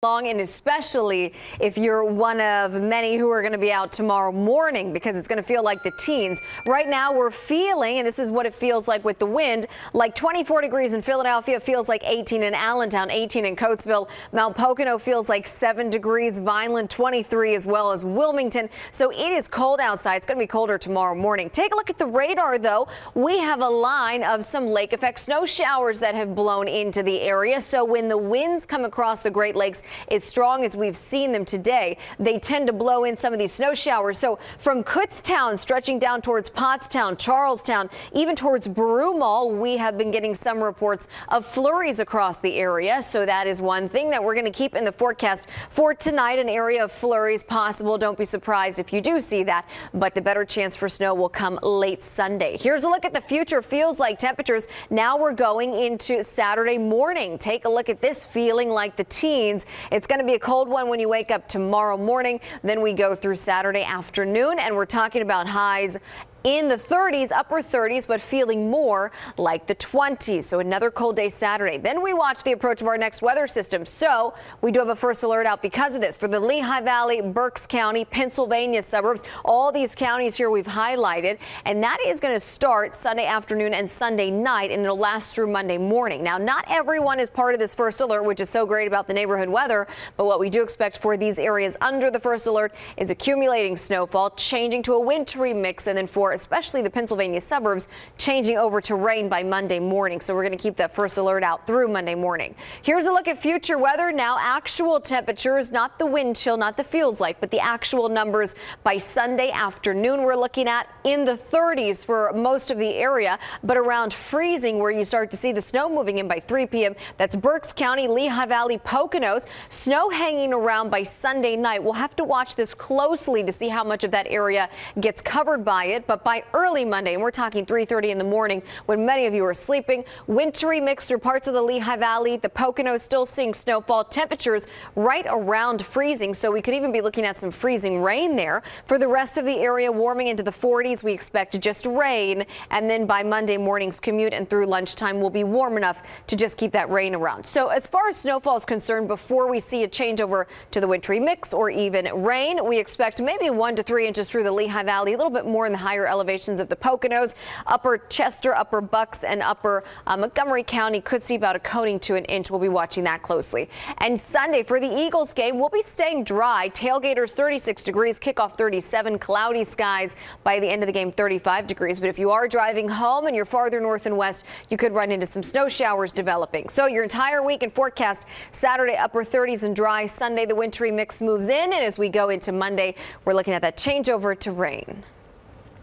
Long, and especially if you're one of many who are going to be out tomorrow morning, because it's going to feel like the teens. Right now we're feeling, and this is what it feels like with the wind, like 24 degrees in Philadelphia, feels like 18 in Allentown, 18 in Coatesville. Mount Pocono feels like 7 degrees, Vineland 23, as well as Wilmington. So it is cold outside. It's going to be colder tomorrow morning. Take a look at the radar, though. We have a line of some lake effect snow showers that have blown into the area. So when the winds come across the Great Lakes as strong as we've seen them today, they tend to blow in some of these snow showers. So from Kutztown stretching down towards Pottstown, Charlestown, even towards Broomall, we have been getting some reports of flurries across the area. So that is one thing that we're going to keep in the forecast for tonight. An area of flurries possible. Don't be surprised if you do see that, but the better chance for snow will come late Sunday. Here's a look at the future. Feels like temperatures. Now we're going into Saturday morning. Take a look at this, feeling like the teens. It's going to be a cold one when you wake up tomorrow morning. Then we go through Saturday afternoon, and we're talking about highs in the 30s, upper 30s, but feeling more like the 20s. So another cold day Saturday. Then we watch the approach of our next weather system. So we do have a first alert out because of this for the Lehigh Valley, Berks County, Pennsylvania suburbs. All these counties here we've highlighted, and that is going to start Sunday afternoon and Sunday night, and it'll last through Monday morning. Now, not everyone is part of this first alert, which is so great about the neighborhood weather, but what we do expect for these areas under the first alert is accumulating snowfall, changing to a wintry mix, and then for especially the Pennsylvania suburbs, changing over to rain by Monday morning. So we're going to keep that first alert out through Monday morning. Here's a look at future weather. Now, actual temperatures, not the wind chill, not the feels like, but the actual numbers by Sunday afternoon. We're looking at in the 30s for most of the area, but around freezing where you start to see the snow moving in by 3 p.m. That's Berks County, Lehigh Valley, Poconos. Snow hanging around by Sunday night. We'll have to watch this closely to see how much of that area gets covered by it, but by early Monday, and we're talking 3:30 in the morning when many of you are sleeping, wintry mix through parts of the Lehigh Valley. The Poconos still seeing snowfall, temperatures right around freezing, so we could even be looking at some freezing rain there. For the rest of the area, warming into the 40s, we expect just rain, and then by Monday morning's commute and through lunchtime will be warm enough to just keep that rain around. So as far as snowfall is concerned, before we see a change over to the wintry mix or even rain, we expect maybe 1 to 3 inches through the Lehigh Valley, a little bit more in the higher elevations of the Poconos. Upper Chester, upper Bucks, and upper Montgomery County could see about a coating to an inch. We'll be watching that closely. And Sunday for the Eagles game, we'll be staying dry. Tailgaters 36 degrees, kickoff 37, cloudy skies by the end of the game 35 degrees. But if you are driving home and you're farther north and west, you could run into some snow showers developing. So your entire week in forecast: Saturday upper 30s and dry. Sunday the wintry mix moves in, and as we go into Monday, we're looking at that changeover to rain.